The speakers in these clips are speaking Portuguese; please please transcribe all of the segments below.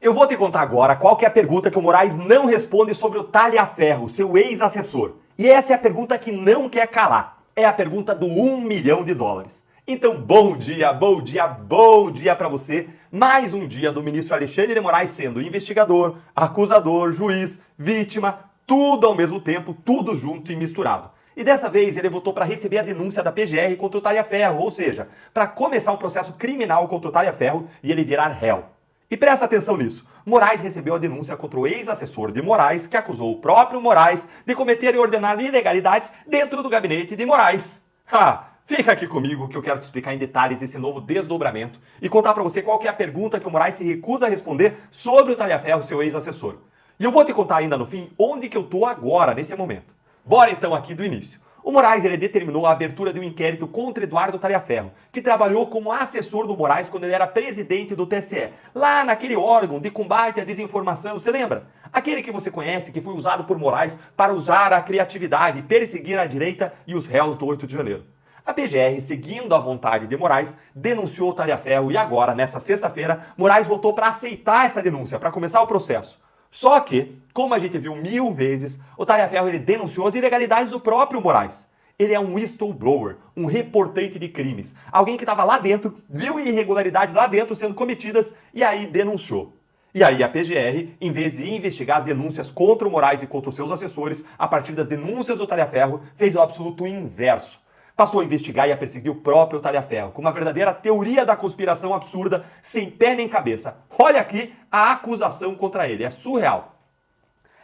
Eu vou te contar agora qual que é a pergunta que o Moraes não responde sobre o Talhaferro, seu ex-assessor. E essa é a pergunta que não quer calar. É a pergunta do US$ 1 milhão. Então, bom dia para você. Mais um dia do ministro Alexandre de Moraes sendo investigador, acusador, juiz, vítima, tudo ao mesmo tempo, tudo junto e misturado. E dessa vez ele votou para receber a denúncia da PGR contra o Talhaferro, ou seja, para começar um processo criminal contra o Talhaferro e ele virar réu. E presta atenção nisso, Moraes recebeu a denúncia contra o ex-assessor de Moraes, que acusou o próprio Moraes de cometer e ordenar ilegalidades dentro do gabinete de Moraes. Fica aqui comigo que eu quero te explicar em detalhes esse novo desdobramento e contar para você qual que é a pergunta que o Moraes se recusa a responder sobre o Talhaferro, seu ex-assessor. E eu vou te contar ainda no fim onde que eu tô agora, nesse momento. Bora então aqui do início. O Moraes ele determinou a abertura de um inquérito contra Eduardo Talhaferro, que trabalhou como assessor do Moraes quando ele era presidente do TSE, lá naquele órgão de combate à desinformação, você lembra? Aquele que você conhece, que foi usado por Moraes para usar a criatividade, perseguir a direita e os réus do 8 de janeiro. A PGR, seguindo a vontade de Moraes, denunciou o Talhaferro e agora, nessa sexta-feira, Moraes votou para aceitar essa denúncia, para começar o processo. Só que, como a gente viu 1000 vezes, o Talhaferro ele denunciou as ilegalidades do próprio Moraes. Ele é um whistleblower, um reportante de crimes. Alguém que estava lá dentro, viu irregularidades lá dentro sendo cometidas e aí denunciou. E aí a PGR, em vez de investigar as denúncias contra o Moraes e contra os seus assessores, a partir das denúncias do Talhaferro, fez o absoluto inverso. Passou a investigar e a perseguir o próprio Talhaferro, com uma verdadeira teoria da conspiração absurda, sem pé nem cabeça. Olha aqui a acusação contra ele, é surreal.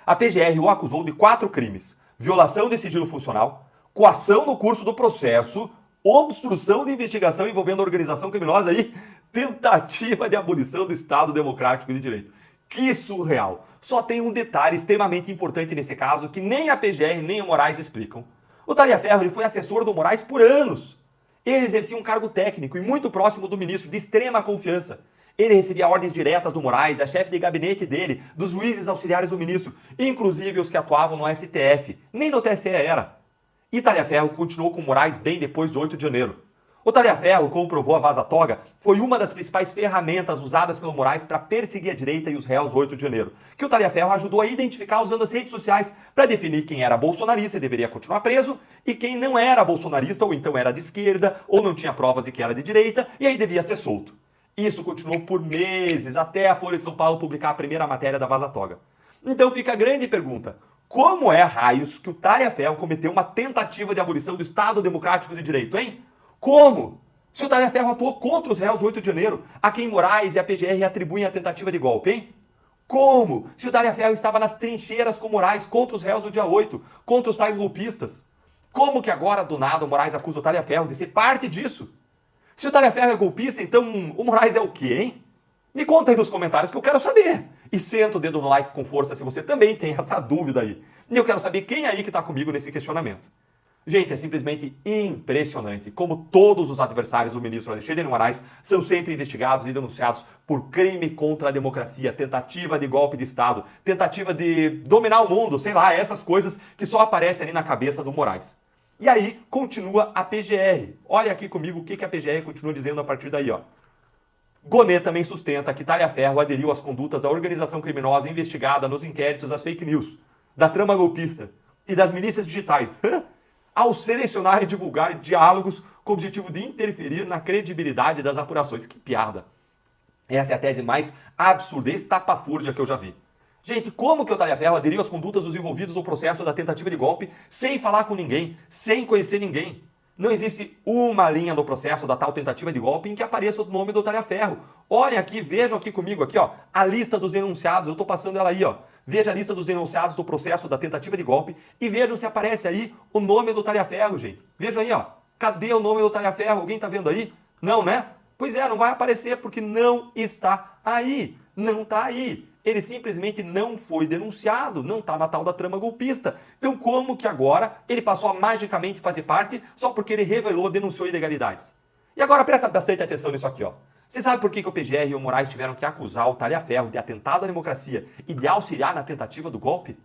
A PGR o acusou de 4 crimes: violação de sigilo funcional, coação no curso do processo, obstrução de investigação envolvendo organização criminosa e tentativa de abolição do Estado Democrático de Direito. Que surreal! Só tem um detalhe extremamente importante nesse caso que nem a PGR nem o Moraes explicam. O Talhaferro ele foi assessor do Moraes por anos. Ele exercia um cargo técnico e muito próximo do ministro, de extrema confiança. Ele recebia ordens diretas do Moraes, da chefe de gabinete dele, dos juízes auxiliares do ministro, inclusive os que atuavam no STF. Nem no TSE era. E Talhaferro continuou com Moraes bem depois do 8 de janeiro. O Talhaferro, como provou a Vaza Toga, foi uma das principais ferramentas usadas pelo Moraes para perseguir a direita e os réus do 8 de janeiro, que o Talhaferro ajudou a identificar usando as redes sociais para definir quem era bolsonarista e deveria continuar preso e quem não era bolsonarista ou então era de esquerda ou não tinha provas de que era de direita e aí devia ser solto. Isso continuou por meses, até a Folha de São Paulo publicar a primeira matéria da Vaza Toga. Então fica a grande pergunta: como é, raios, que o Talhaferro cometeu uma tentativa de abolição do Estado Democrático de Direito, hein? Como? Se o Talhaferro atuou contra os réus do 8 de janeiro, a quem Moraes e a PGR atribuem a tentativa de golpe, hein? Como? Se o Talhaferro estava nas trincheiras com Moraes contra os réus do dia 8, contra os tais golpistas. Como que agora, do nada, o Moraes acusa o Talhaferro de ser parte disso? Se o Talhaferro é golpista, então o Moraes é o quê, hein? Me conta aí nos comentários que eu quero saber. E senta o dedo no like com força se você também tem essa dúvida aí. E eu quero saber quem aí que está comigo nesse questionamento. Gente, é simplesmente impressionante como todos os adversários do ministro Alexandre de Moraes são sempre investigados e denunciados por crime contra a democracia, tentativa de golpe de Estado, tentativa de dominar o mundo, sei lá, essas coisas que só aparecem ali na cabeça do Moraes. E aí continua a PGR. Olha aqui comigo o que a PGR continua dizendo a partir daí, ó. Gonê também sustenta que Talhaferro aderiu às condutas da organização criminosa investigada nos inquéritos das fake news, da trama golpista e das milícias digitais, ao selecionar e divulgar diálogos com o objetivo de interferir na credibilidade das apurações. Que piada! Essa é a tese mais absurda, estapafúrdia que eu já vi. Gente, como que o Talhaferro aderiu às condutas dos envolvidos no processo da tentativa de golpe sem falar com ninguém, sem conhecer ninguém? Não existe uma linha do processo da tal tentativa de golpe em que apareça o nome do Talhaferro. Olhem aqui, vejam aqui comigo, aqui ó, a lista dos denunciados, eu estou passando ela aí, ó. Veja a lista dos denunciados do processo da tentativa de golpe e vejam se aparece aí o nome do Talhaferro, gente. Vejam aí, ó. Cadê o nome do Talhaferro? Alguém tá vendo aí? Não, né? Pois é, não vai aparecer porque não está aí. Não tá aí. Ele simplesmente não foi denunciado, não tá na tal da trama golpista. Então como que agora ele passou a magicamente fazer parte só porque ele revelou, denunciou ilegalidades? E agora presta bastante atenção nisso aqui, ó. Você sabe por que o PGR e o Moraes tiveram que acusar o Talhaferro de atentado à democracia e de auxiliar na tentativa do golpe?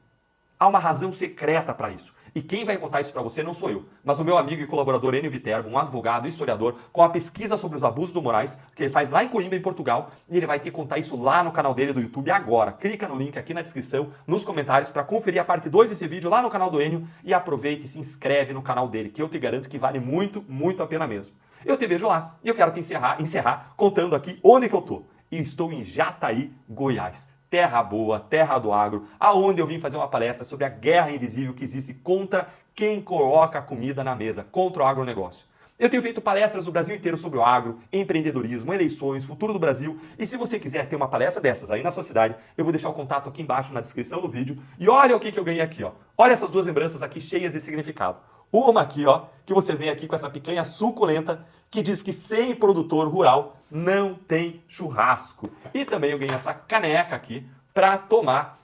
Há uma razão secreta para isso. E quem vai contar isso para você não sou eu, mas o meu amigo e colaborador Enio Viterbo, um advogado, historiador, com a pesquisa sobre os abusos do Moraes, que ele faz lá em Coimbra, em Portugal, e ele vai ter que contar isso lá no canal dele do YouTube agora. Clica no link aqui na descrição, nos comentários, para conferir a parte 2 desse vídeo lá no canal do Enio e aproveite e se inscreve no canal dele, que eu te garanto que vale muito, muito a pena mesmo. Eu te vejo lá e eu quero te encerrar contando aqui onde que eu tô. E estou em Jataí, Goiás. Terra boa, terra do agro, aonde eu vim fazer uma palestra sobre a guerra invisível que existe contra quem coloca a comida na mesa, contra o agronegócio. Eu tenho feito palestras no Brasil inteiro sobre o agro, empreendedorismo, eleições, futuro do Brasil. E se você quiser ter uma palestra dessas aí na sua cidade, eu vou deixar o contato aqui embaixo na descrição do vídeo. E olha o que eu ganhei aqui, ó. Olha essas duas lembranças aqui cheias de significado. Uma aqui, ó, que você vem aqui com essa picanha suculenta que diz que sem produtor rural não tem churrasco. E também eu ganhei essa caneca aqui para tomar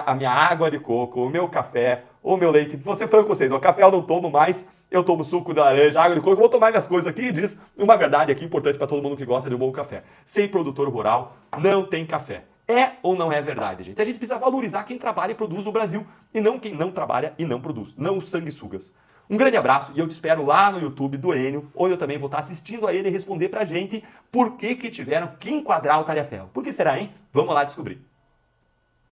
a minha água de coco, o meu café, o meu leite. Vou ser franco com vocês, o café eu não tomo mais, eu tomo suco de laranja, água de coco, vou tomar minhas coisas aqui e diz uma verdade aqui importante para todo mundo que gosta de um bom café. Sem produtor rural não tem café. É ou não é verdade, gente? A gente precisa valorizar quem trabalha e produz no Brasil e não quem não trabalha e não produz, não os sanguessugas. Um grande abraço e eu te espero lá no YouTube do Enio, onde eu também vou estar assistindo a ele responder pra gente por que tiveram que enquadrar o talha-ferro. Por que será, hein? Vamos lá descobrir.